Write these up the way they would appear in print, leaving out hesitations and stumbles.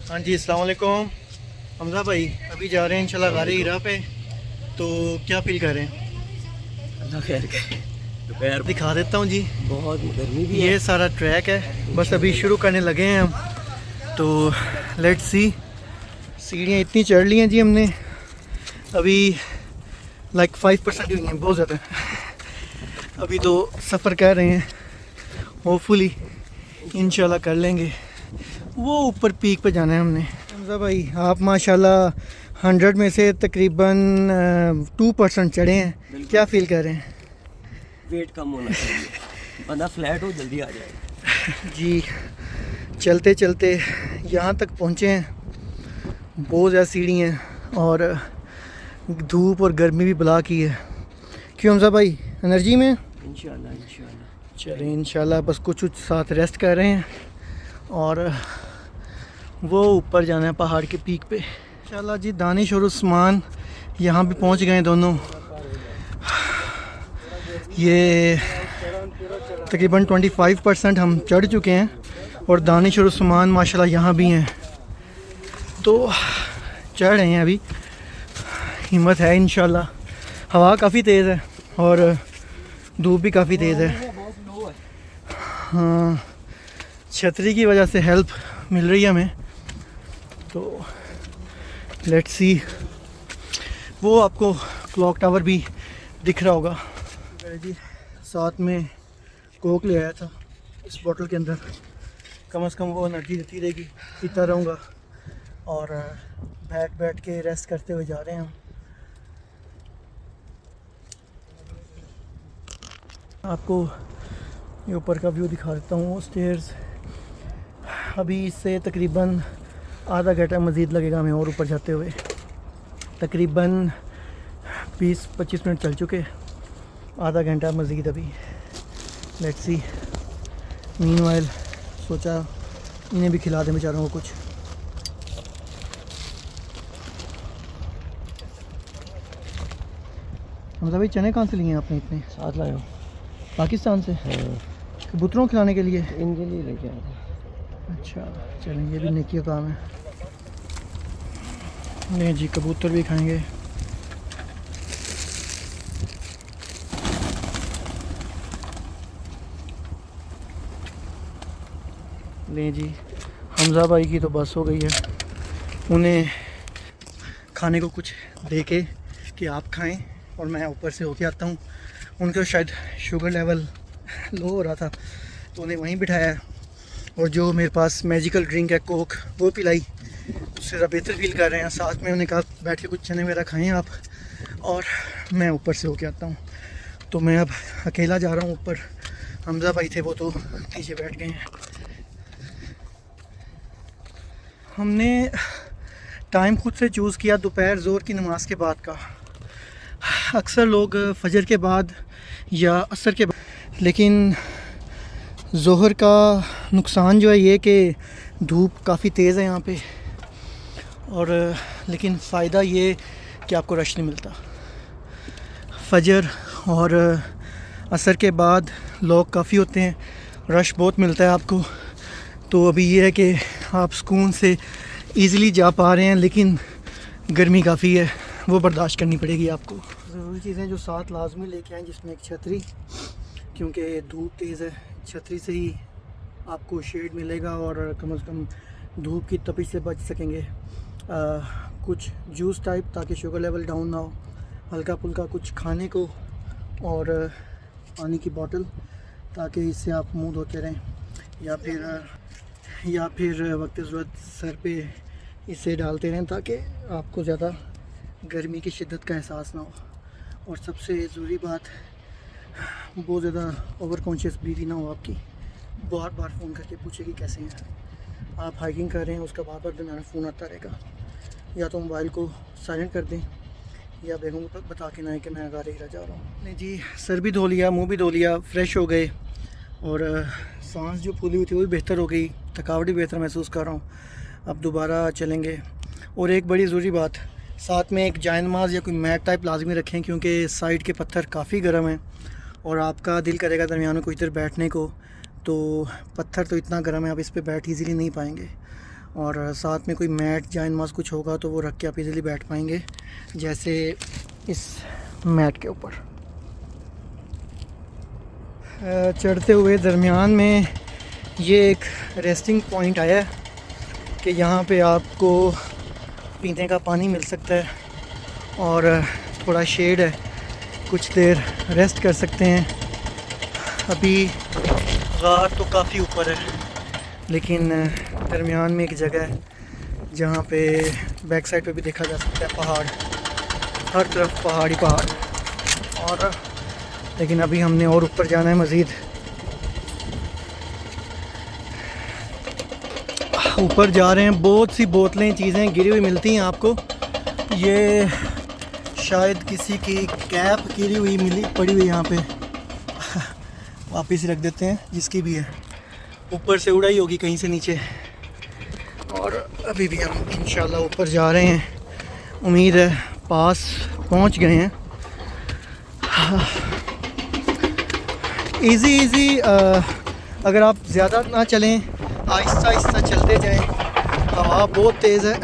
हाँ जी, अस्सलाम वालेकुम हमज़ा भाई। अभी जा रहे हैं इंशाल्लाह गारे हीरा पे। तो क्या फील कर रहे हैं? अल्लाह खैर करे। दोपहर दिखा देता हूँ जी। बहुत गर्मी भी है। ये सारा ट्रैक है, बस अभी शुरू करने लगे हैं हम। तो लेट्स सी। सीढ़ियाँ इतनी चढ़ ली हैं जी हमने, अभी लाइक 5% हुई हैं, बहुत ज़्यादा। अभी तो सफ़र कर रहे हैं, होपफुली इंशाल्लाह कर लेंगे। वो ऊपर पीक पे जाना है हमने। हमज़ा भाई, आप माशाल्लाह 100 में से तकरीबन 2% चढ़े हैं, क्या फील कर रहे हैं? वेट कम होना चाहिए, बंदा फ्लैट हो जल्दी आ जाएगा। जी, चलते चलते यहाँ तक पहुँचे हैं। बहुत ज़्यादा सीढ़ी हैं और धूप और गर्मी भी बुला की है। क्यों हमज़ा भाई, एनर्जी में? इंशाल्लाह इंशाल्लाह। चलें इंशाल्लाह। बस कुछ साथ रेस्ट कर रहे हैं और वो ऊपर जाना है पहाड़ के पीक पे इंशाल्लाह जी। दानिश और उस्मान यहाँ भी पहुँच गए दोनों। ये तकरीबन 25% हम चढ़ चुके हैं और दानिश और उस्मान माशाल्लाह यहाँ भी हैं, तो चढ़ रहे हैं अभी। हिम्मत है इंशाल्लाह। हवा काफ़ी तेज़ है और धूप भी काफ़ी तेज़ है। हाँ, छतरी की वजह से हेल्प मिल रही है हमें। तो लेट्स सी। वो आपको क्लॉक टावर भी दिख रहा होगा जी। साथ में कोक ले आया था, इस बोतल के अंदर कम से कम वो एनर्जी देती रहेगी। पीता रहूँगा और बैठ के रेस्ट करते हुए जा रहे हैं हम। आपको ये ऊपर का व्यू दिखा देता हूँ। स्टेयर्स अभी इससे तकरीबन आधा घंटा मज़ीद लगेगा हमें और ऊपर जाते हुए। तकरीबन 20-25 मिनट चल चुके, आधा घंटा मज़ीद अभी। Let's see. मीनवाइल सोचा इन्हें भी खिला दें बेचारों को कुछ। हमज़ा भाई, चने कहाँ से लिए हैं आपने इतने? साथ लाया हूँ पाकिस्तान से। हाँ। कबूतरों को खिलाने के लिए? इनके लिए लेके आया था। अच्छा, चलें, ये भी नेकी का काम है। नहीं जी, कबूतर भी खाएंगे। नहीं जी, हमज़ा भाई की तो बस हो गई है। उन्हें खाने को कुछ दे के कि आप खाएं और मैं ऊपर से होके आता हूँ। उनका शायद शुगर लेवल लो हो रहा था तो उन्हें वहीं बिठाया और जो मेरे पास मैजिकल ड्रिंक है कोक, वो पिलाई। उससे ज़रा बेहतर फील कर रहे हैं। साथ में उन्हें कहा बैठ के कुछ चने वगैरह खाएं आप, और मैं ऊपर से होके आता हूँ। तो मैं अब अकेला जा रहा हूँ ऊपर। हमज़ा भाई थे वो तो नीचे बैठ गए हैं। हमने टाइम खुद से चूज़ किया दोपहर ज़ोर की नमाज़ के बाद का। अक्सर लोग फजर के बाद या असर के बाद, लेकिन ज़ोहर का नुकसान जो है ये कि धूप काफ़ी तेज़ है यहाँ पे, और लेकिन फ़ायदा ये कि आपको रश नहीं मिलता। फजर और असर के बाद लोग काफ़ी होते हैं, रश बहुत मिलता है आपको। तो अभी ये है कि आप सुकून से ईज़िली जा पा रहे हैं, लेकिन गर्मी काफ़ी है, वो बर्दाश्त करनी पड़ेगी आपको। ज़रूरी चीज़ें जो साथ लाजमी लेके आएँ, जिसमें एक छतरी, क्योंकि धूप तेज़ है। छतरी से ही आपको शेड मिलेगा और कम से कम धूप की तपिश से बच सकेंगे। कुछ जूस टाइप, ताकि शुगर लेवल डाउन ना हो। हल्का फुल्का कुछ खाने को और पानी की बोतल, ताकि इससे आप मुँह धोते रहें, या फिर वक्त ज़रूरत सर पे इसे डालते रहें, ताकि आपको ज़्यादा गर्मी की शिद्दत का एहसास ना हो। और सबसे ज़रूरी बात, बहुत ज़्यादा ओवर कॉन्शियस ब्रीदिंग ना हो आपकी। बार बार फ़ोन करके पूछे कि कैसे हैं आप। हाइकिंग कर रहे हैं, उसका बार बार दरमियान फ़ोन आता रहेगा। या तो मोबाइल को साइलेंट कर दें, या बेगम को बता के ना कि मैं गारे हीरा जा रहा हूँ। नहीं जी, सर भी धो लिया, मुंह भी धो लिया, फ्रेश हो गए, और सांस जो फूली हुई थी वो भी बेहतर हो गई, थकावट भी बेहतर महसूस कर रहा हूँ। अब दोबारा चलेंगे। और एक बड़ी ज़रूरी बात, साथ में एक जायनमाज़ या कोई मैट टाइप लाजमी रखें, क्योंकि साइड के पत्थर काफ़ी गर्म हैं और आपका दिल करेगा दरमियान में कोई इधर बैठने को, तो पत्थर तो इतना गर्म है, आप इस पर बैठ ईज़िली नहीं पाएंगे। और साथ में कोई मैट जाइन मास कुछ होगा तो वो रख के आप इजीली बैठ पाएंगे, जैसे इस मैट के ऊपर। चढ़ते हुए दरमियान में ये एक रेस्टिंग पॉइंट आया है कि यहाँ पे आपको पीने का पानी मिल सकता है और थोड़ा शेड है, कुछ देर रेस्ट कर सकते हैं। अभी गार तो काफ़ी ऊपर है, लेकिन दरमियान में एक जगह है जहाँ पे बैक साइड पे भी देखा जा सकता है पहाड़, हर तरफ पहाड़ ही पहाड़। और लेकिन अभी हमने और ऊपर जाना है मज़ीद। ऊपर जा रहे हैं, बहुत सी बोतलें चीज़ें गिरी हुई मिलती हैं आपको। ये शायद किसी की कैप गिरी हुई मिली पड़ी हुई यहाँ पे, वापस रख देते हैं जिसकी भी है, ऊपर से उड़ाई होगी कहीं से नीचे। और अभी भी हम इंशाल्लाह ऊपर जा रहे हैं, उम्मीद है पास पहुँच गए हैं। इजी अगर आप ज़्यादा ना चलें, आहिस्ता आहिस्ता चलते जाएं। हवा बहुत तेज़ है,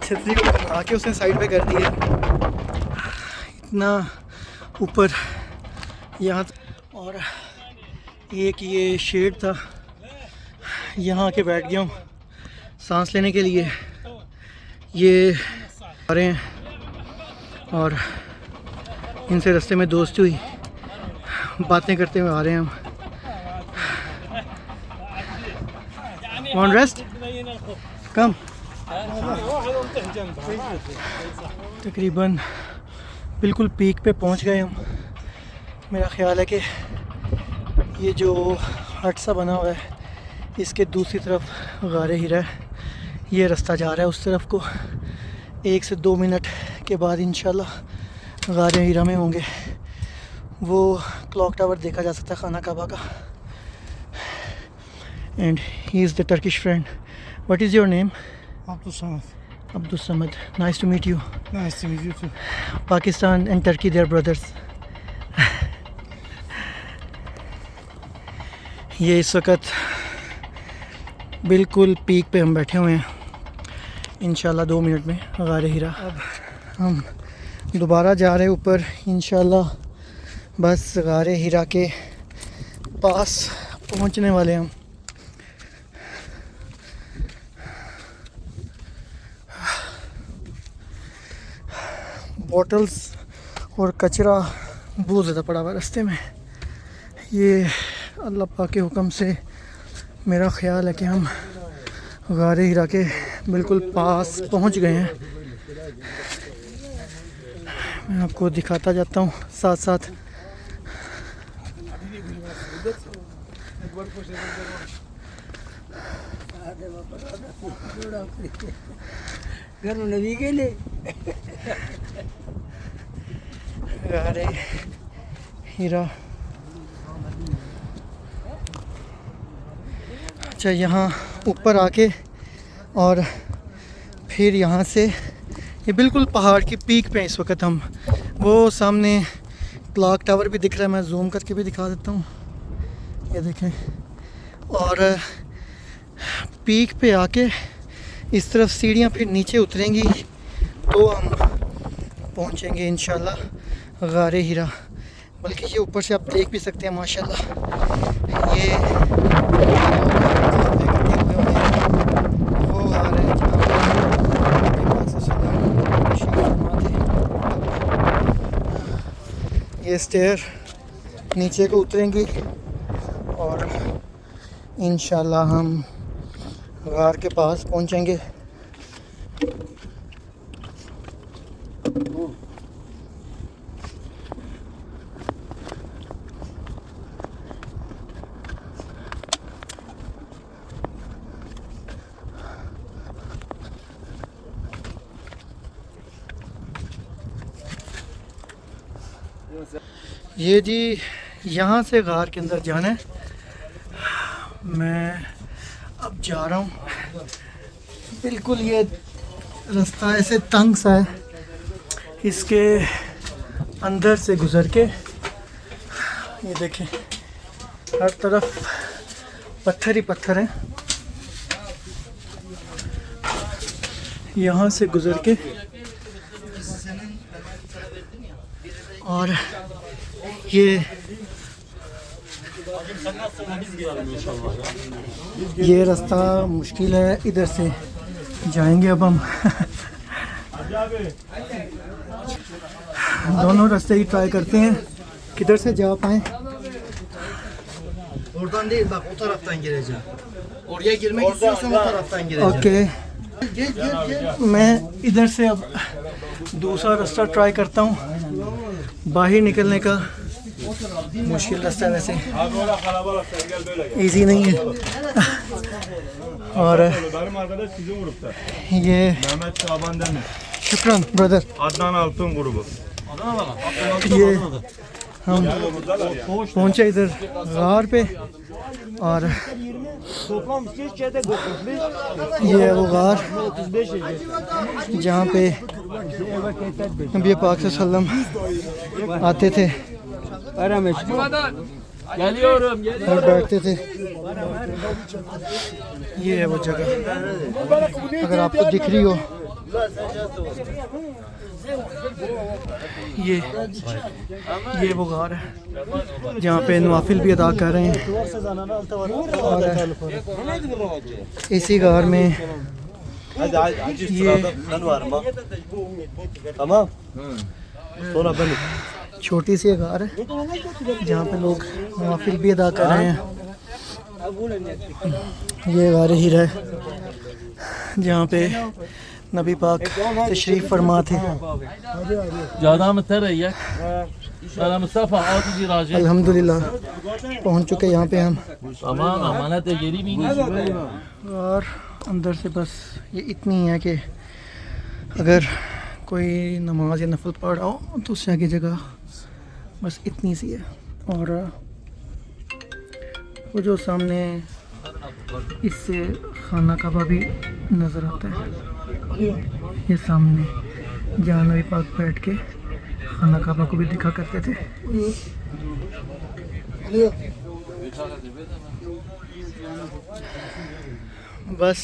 छतरी को घुमा के उसने साइड पे कर दी है। इतना ऊपर यहाँ, और एक ये शेड था, यहाँ आके बैठ गया हूँ सांस लेने के लिए। ये आ रहे हैं और इनसे रास्ते में दोस्ती हुई, बातें करते हुए आ रहे हैं हम। Want rest? Come. तकरीबन बिल्कुल पीक पे पहुंच गए हम। मेरा ख्याल है कि ये जो हट सा बना हुआ है इसके दूसरी तरफ गारे हीरा है, ये रास्ता जा रहा है उस तरफ को। 1 से 2 मिनट के बाद इंशाल्लाह गारे हीरा में होंगे। वो क्लॉक टावर देखा जा सकता है खाना काबा का। And he is the Turkish friend. What is your name? Abdul Samad. Abdul Samad. Nice to meet you. Nice to meet you too. Pakistan and Turkey, they are brothers. ये इस वक्त बिल्कुल पीक पे हम बैठे हुए हैं। इंशाल्लाह 2 मिनट में गारे हीरा। अब हम दोबारा जा रहे हैं ऊपर इंशाल्लाह। बस गारे हीरा के पास पहुंचने वाले हम। बॉटल्स और कचरा बहुत ज़्यादा पड़ा हुआ रास्ते में। ये अल्लाह पाक के हुक्म से मेरा ख्याल है कि हम गारे हीरा के बिल्कुल पास पहुंच गए हैं। मैं आपको दिखाता जाता हूँ साथ साथ। गारे हीरा। अच्छा, यहाँ ऊपर आके और फिर यहाँ से ये बिल्कुल पहाड़ की पीक पे इस वक्त हम। वो सामने क्लॉक टावर भी दिख रहा है, मैं जूम करके भी दिखा देता हूँ, ये देखें। और पीक पे आके इस तरफ सीढ़ियाँ फिर नीचे उतरेंगी तो हम पहुँचेंगे इंशाल्लाह गारे हीरा। बल्कि ये ऊपर से आप देख भी सकते हैं माशाल्लाह। ये वो आ रहे हैं ये स्टेयर नीचे को उतरेंगी और इंशाल्लाह हम गार के पास पहुंचेंगे। ये जी यहाँ से गार के अंदर जाना है। मैं अब जा रहा हूँ। बिल्कुल ये रास्ता ऐसे तंग सा है, इसके अंदर से गुज़र के ये देखें हर तरफ पत्थर ही पत्थर हैं। यहाँ से गुज़र के और ये रास्ता मुश्किल है, इधर से जाएंगे अब हम। दोनों रास्ते ही ट्राई करते हैं किधर से जा पाएँ। Oradan değil bak o taraftan gireceğim. Oraya girmek istiyorsan o taraftan gireceğim. Okay, Gel gel gel. मैं इधर से अब दूसरा रास्ता ट्राई करता हूँ। बाहर निकलने का मुश्किल रास्ता है वैसे, इजी नहीं है। और Benim arkadaş sizin grupta. ये Mehmet Şaban Demir. शुक्रान ब्रदर, Adnan Altun grubu. ये हम पहुँचे इधर गार पे और ये है वो गार जहाँ पे नबी पाक सल्लम आते थे और बैठते थे। ये है वो जगह, अगर आपको दिख रही हो ये वो गार है जहाँ पे नवाफिल भी अदा कर रहे हैं। और इसी गार में ये छोटी सी गार है जहाँ पे लोग नवाफिल भी अदा कर रहे हैं। ये गार हीरा है जहाँ पे नबी पाक तशरीफ़ फरमा थे। अल्हम्दुलिल्लाह पहुँच चुके यहाँ पे हम। और अंदर से बस ये इतनी है कि अगर कोई नमाज या नफल पढ़ रहा हो तो उससे आगे जगह बस इतनी सी है। और वो जो सामने इससे खाना काबा भी नज़र आता है, ये सामने जहाँ नबी पाक बैठ के खाना काबा को भी दिखा करते थे। बस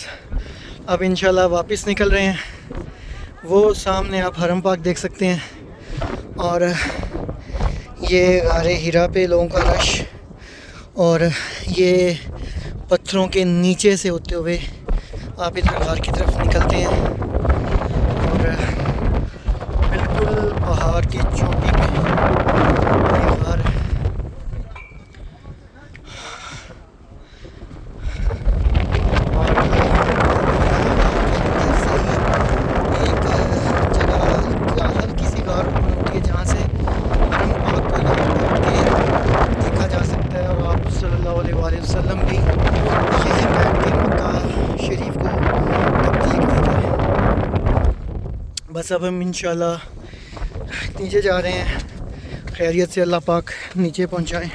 अब इंशाल्लाह वापस निकल रहे हैं। वो सामने आप हरम पाक देख सकते हैं और ये गारे हीरा पे लोगों का रश, और ये पत्थरों के नीचे से होते हुए आप इधर गार की तरफ निकलते हैं और बिल्कुल पहाड़ की चोटी पे ये गार है। और एक जगह हल्की सी गार ओपन होती है जहाँ से हरम पाक को बैठ के देखा जा सकता है। और आप सल्लल्लाहु अलैहि वसल्लम भी यहीं बैठ के मक्का शरीफ को तब देखते थे। बस अब हम इंशाल्लाह नीचे जा रहे हैं, खैरियत से अल्लाह पाक नीचे पहुँचाएँ।